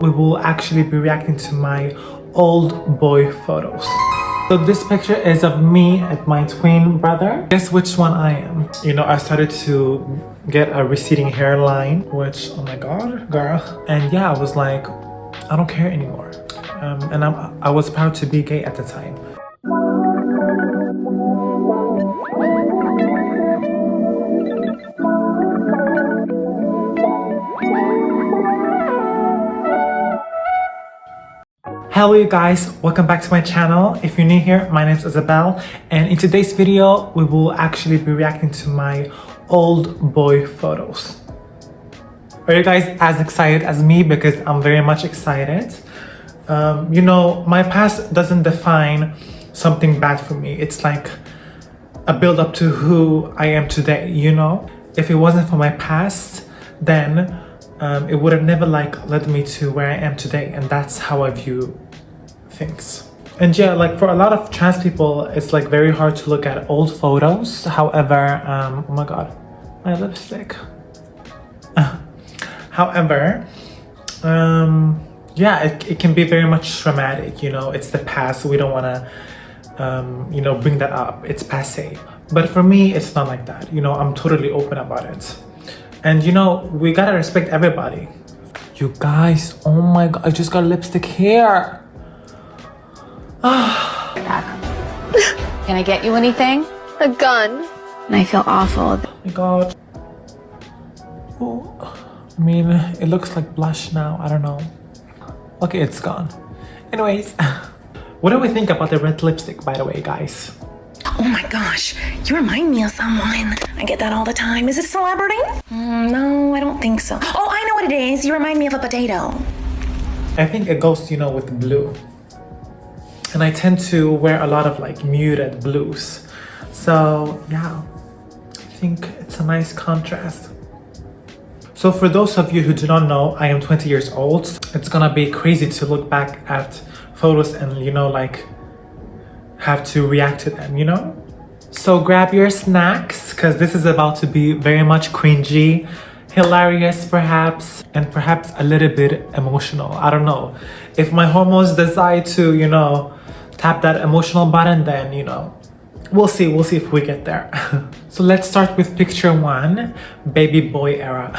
we will actually be reacting to my old boy photos. So this picture is of me and my twin brother. Guess which one I am? You know, I started to get a receding hairline, which, oh my god, girl. And yeah, I was like, I don't care anymore. And I was proud to be gay at the time. Hello you guys, welcome back to my channel. If you're new here, my name is Isabel, and in today's video we will actually be reacting to my old boy photos. Are you guys as excited as me? Because I'm very much excited. You know, my past doesn't define something bad for me. It's like a build up to who I am today, you know? If it wasn't for my past, then it would have never led me to where I am today, and that's how I view things. And yeah, like for a lot of trans people, it's like very hard to look at old photos. However, oh my god, my lipstick. However, yeah, it can be very much traumatic, you know? It's the past, so we don't want to you know, bring that up. It's passé. But for me, it's not like that, you know? I'm totally open about it. And you know, we gotta respect everybody. You guys, oh my god, I just got lipstick here. Can I get you anything? A gun. And I feel awful. Oh my god. Oh, I mean, it looks like blush now, I don't know. Okay, it's gone. Anyways, what do we think about the red lipstick, by the way, guys? Oh my gosh, you remind me of someone. I get that all the time. Is it a celebrity? No, I don't think so. Oh, I know what it is. You remind me of a potato. I think it goes, you know, with blue. And I tend to wear a lot of like muted blues. So yeah, I think it's a nice contrast. So for those of you who do not know, I am 20 years old. It's gonna be crazy to look back at photos and, you know, like have to react to them, you know? So grab your snacks, because this is about to be very much cringy, hilarious perhaps, and perhaps a little bit emotional. I don't know. If my hormones decide to, you know, tap that emotional button, then, you know, we'll see if we get there. So let's start with picture one, baby boy era.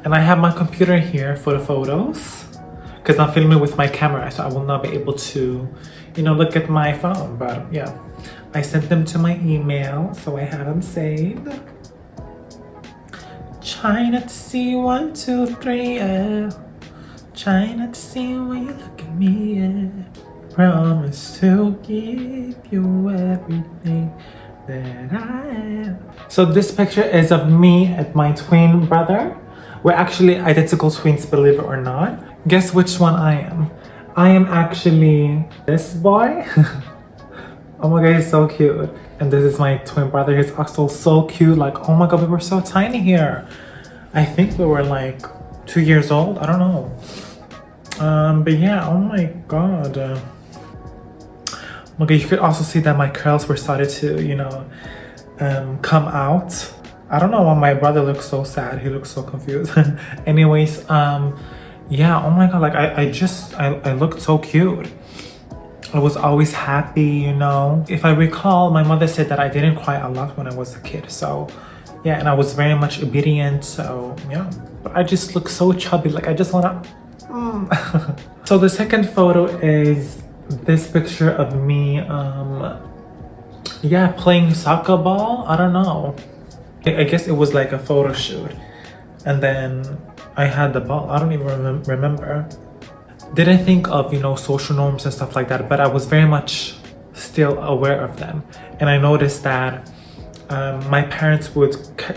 And I have my computer here for the photos, because I'm filming with my camera, so I will not be able to, you know, look at my phone. But yeah, I sent them to my email, so I have them saved. Try not to see 1, 2, 3, yeah. Try not to see when you look at me, yeah. Promise to give you everything that I am. So this picture is of me and my twin brother. We're actually identical twins, believe it or not. Guess which one I am? I am actually this boy. Oh my god, he's so cute. And this is my twin brother. He's also so cute. Like, oh my god, we were so tiny here. I think we were like 2 years old. I don't know. But yeah, oh my god. Okay, you could also see that my curls were started to, you know, come out. I don't know why my brother looks so sad. He looks so confused. Anyways, yeah, oh my god, like I looked so cute. I was always happy, you know. If I recall, my mother said that I didn't cry a lot when I was a kid. So yeah, and I was very much obedient. So yeah, but I just look so chubby. Like I just wanna So the second photo is this picture of me yeah, playing soccer ball. I don't know, I guess it was like a photo shoot, and then I had the ball. I don't even remember. Didn't think of, you know, social norms and stuff like that, but I was very much still aware of them. And I noticed that my parents would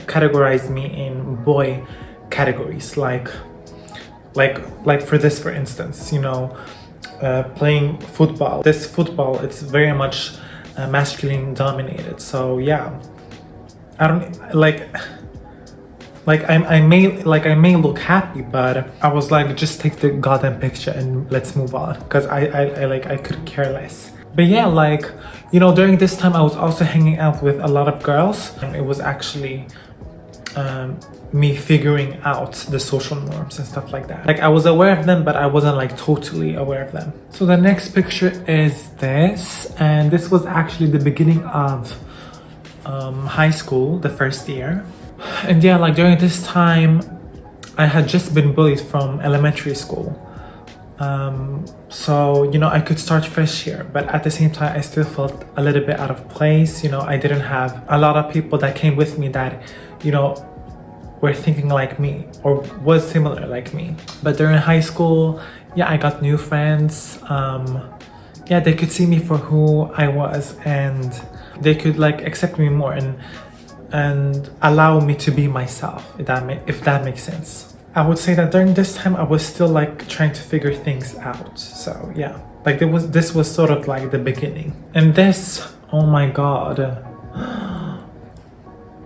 categorize me in boy categories, like for this, for instance, you know, playing football. This football, it's very much masculine dominated. So yeah, I don't like I may look happy, but I was like, just take the goddamn picture and let's move on, because I could care less. But yeah, like, you know, during this time I was also hanging out with a lot of girls. It was actually me figuring out the social norms and stuff like that. Like I was aware of them, but I wasn't like totally aware of them. So the next picture is this, and this was actually the beginning of high school, the first year. And yeah, like during this time I had just been bullied from elementary school. So, you know, I could start fresh here, but at the same time, I still felt a little bit out of place. You know, I didn't have a lot of people that came with me that, you know, were thinking like me or was similar like me. But during high school, yeah, I got new friends. Yeah, they could see me for who I was, and they could like accept me more and allow me to be myself, if that makes sense. I would say that during this time I was still like trying to figure things out. So yeah, like this was sort of like the beginning. And this, oh my god,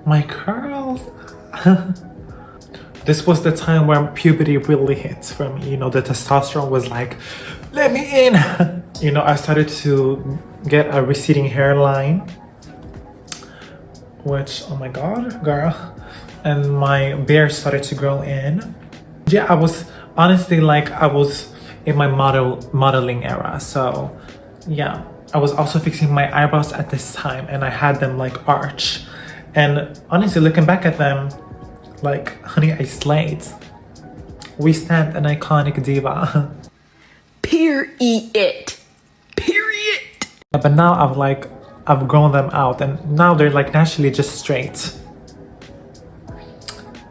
my curls. This was the time where puberty really hit for me. You know, the testosterone was like, let me in. You know, I started to get a receding hairline, which, oh my god, girl. And my beard started to grow in. Yeah, I was honestly like, I was in my modeling era. So yeah, I was also fixing my eyebrows at this time, and I had them like arch. And honestly, looking back at them, like, honey, I slayed. We stand an iconic diva. Period. Period. But now I've grown them out, and now they're like naturally just straight.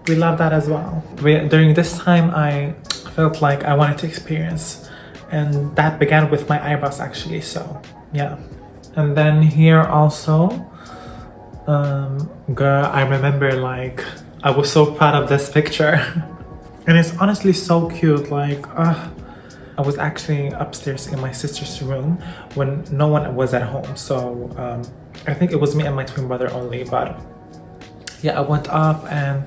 We love that as well. During this time, I felt like I wanted to experience, and that began with my eyebrows actually. So yeah. And then here also, girl, I remember like I was so proud of this picture. And it's honestly so cute. Like I was actually upstairs in my sister's room when no one was at home. So I think it was me and my twin brother only. But yeah, I went up and,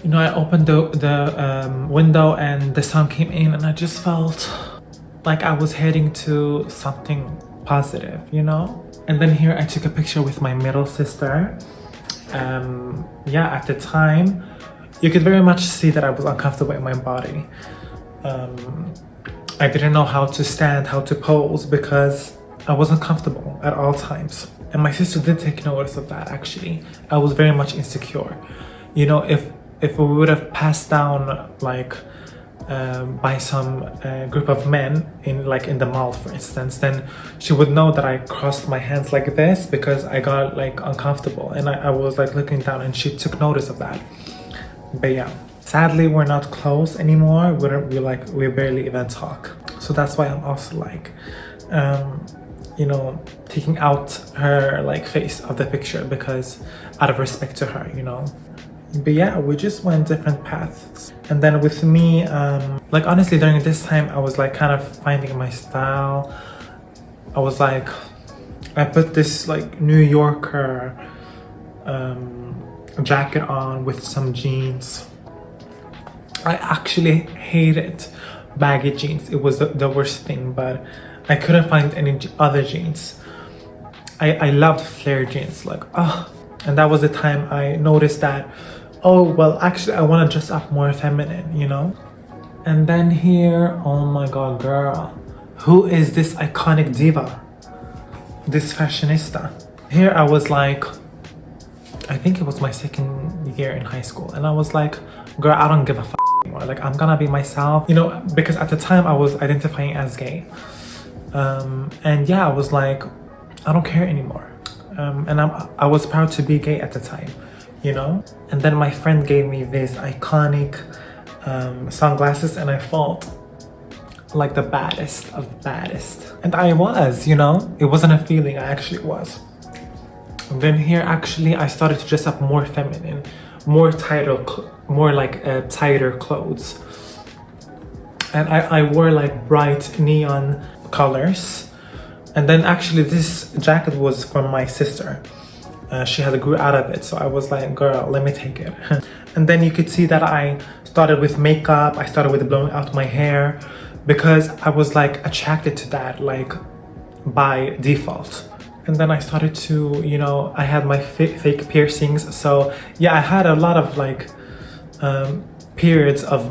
you know, I opened the window and the sun came in, and I just felt like I was heading to something positive, you know? And then here I took a picture with my middle sister. Yeah, at the time, you could very much see that I was uncomfortable in my body. I didn't know how to stand, how to pose, because I wasn't comfortable at all times. And my sister did take notice of that actually. I was very much insecure. You know, if we would have passed down like by some group of men in the mall, for instance, then she would know that I crossed my hands like this because I got like uncomfortable, and I was like looking down, and she took notice of that. But yeah, sadly we're not close anymore. We barely even talk. So that's why I'm also like you know, taking out her like face of the picture, because out of respect to her, you know. But yeah, we just went different paths. And then with me, like honestly, during this time, I was like kind of finding my style. I was like, I put this like New Yorker jacket on with some jeans. I actually hated baggy jeans. It was the worst thing, but I couldn't find any other jeans. I loved flare jeans, like, oh. And that was the time I noticed that, oh, well, actually, I want to dress up more feminine, you know? And then here, oh my god, girl. Who is this iconic diva? This fashionista. Here I was like, I think it was my second year in high school. And I was like, girl, I don't give a f anymore. Like, I'm gonna be myself. You know, because at the time I was identifying as gay. And yeah, I was like, I don't care anymore. And I was proud to be gay at the time, you know? And then my friend gave me these iconic sunglasses, and I felt like the baddest of baddest. And I was, you know? It wasn't a feeling, I actually was. And then here, actually, I started to dress up more feminine, more tighter clothes. And I wore like bright neon colors. And then actually this jacket was from my sister. She had grew out of it, so I was like, girl, let me take it. And then you could see that I started with makeup. I started with blowing out my hair because I was like attracted to that, like by default. And then I started to, you know, I had my fake piercings. So yeah, I had a lot of like periods of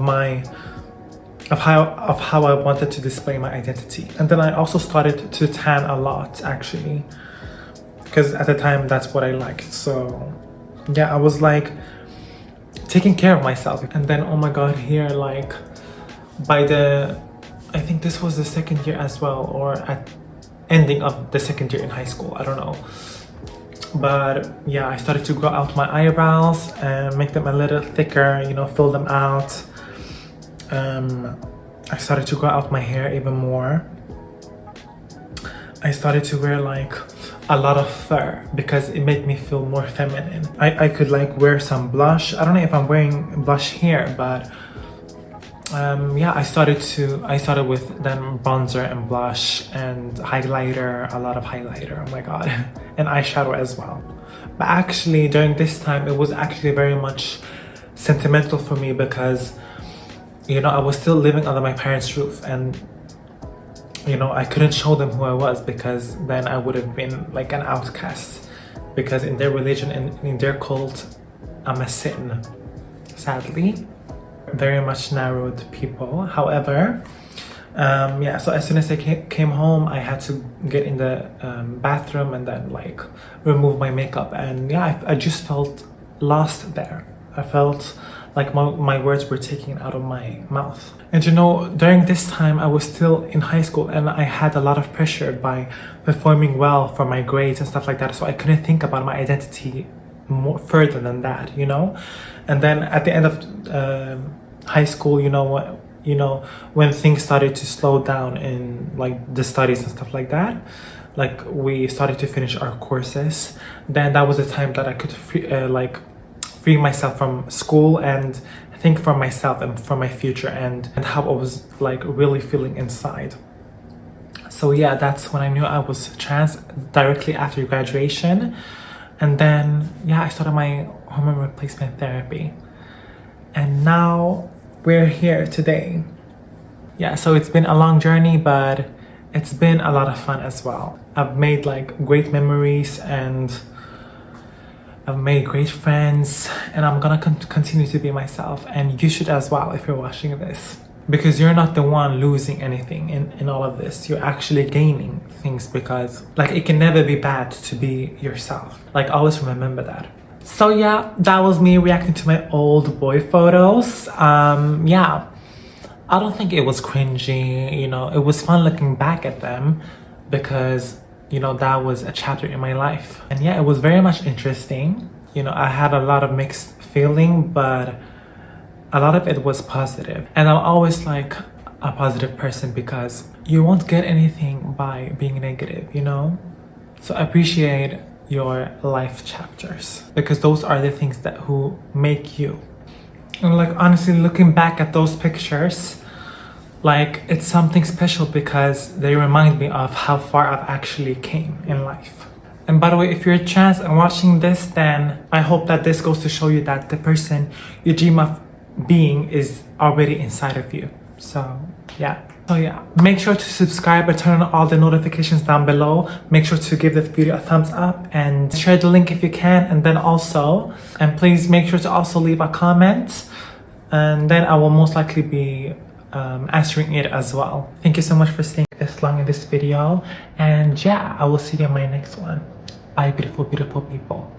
how I wanted to display my identity. And then I also started to tan a lot, actually, because at the time that's what I liked. So yeah, I was like taking care of myself. And then, oh my god, here, like by I think this was the second year as well, or at ending of the second year in high school, I don't know. But yeah, I started to grow out my eyebrows and make them a little thicker, you know, fill them out. I started to grow out my hair even more. I started to wear like a lot of fur because it made me feel more feminine. I could like wear some blush. I don't know if I'm wearing blush here, but yeah, I started with then bronzer and blush and highlighter, a lot of highlighter, oh my god, and eyeshadow as well. But actually during this time it was actually very much sentimental for me because, you know, I was still living under my parents' roof, and you know, I couldn't show them who I was because then I would have been like an outcast, because in their religion and in their cult I'm a sin, sadly. Very much narrowed people. However, yeah, so as soon as I came home, I had to get in the bathroom and then like remove my makeup, and yeah, I just felt lost there. I felt like my words were taken out of my mouth. And you know, during this time I was still in high school and I had a lot of pressure by performing well for my grades and stuff like that, so I couldn't think about my identity more further than that, you know. And then at the end of high school, you know, when things started to slow down in like the studies and stuff like that, like we started to finish our courses, then that was the time that I could free myself from school and think for myself and for my future and how I was like really feeling inside. So yeah, that's when I knew I was trans, directly after graduation. And then yeah, I started my hormone replacement therapy, and now we're here today. Yeah, so it's been a long journey, but it's been a lot of fun as well. I've made like great memories and I've made great friends, and I'm gonna continue to be myself, and you should as well if you're watching this, because you're not the one losing anything in all of this. You're actually gaining things, because like it can never be bad to be yourself. Like always remember that. So yeah, that was me reacting to my old boy photos. Yeah, I don't think it was cringy, you know, it was fun looking back at them because, you know, that was a chapter in my life. And yeah, it was very much interesting. You know, I had a lot of mixed feeling, but a lot of it was positive. And I'm always like a positive person because you won't get anything by being negative, you know? So appreciate your life chapters, because those are the things that who make you. And like honestly, looking back at those pictures, like it's something special because they remind me of how far I've actually came in life. And by the way, if you're trans and watching this, then I hope that this goes to show you that the person you dream of being is already inside of you. So yeah. So yeah, make sure to subscribe and turn on all the notifications down below. Make sure to give this video a thumbs up and share the link if you can. And then also, and please make sure to also leave a comment, and then I will most likely be answering it as well. Thank you so much for staying this long in this video, and yeah, I will see you in my next one. Bye, beautiful, beautiful people.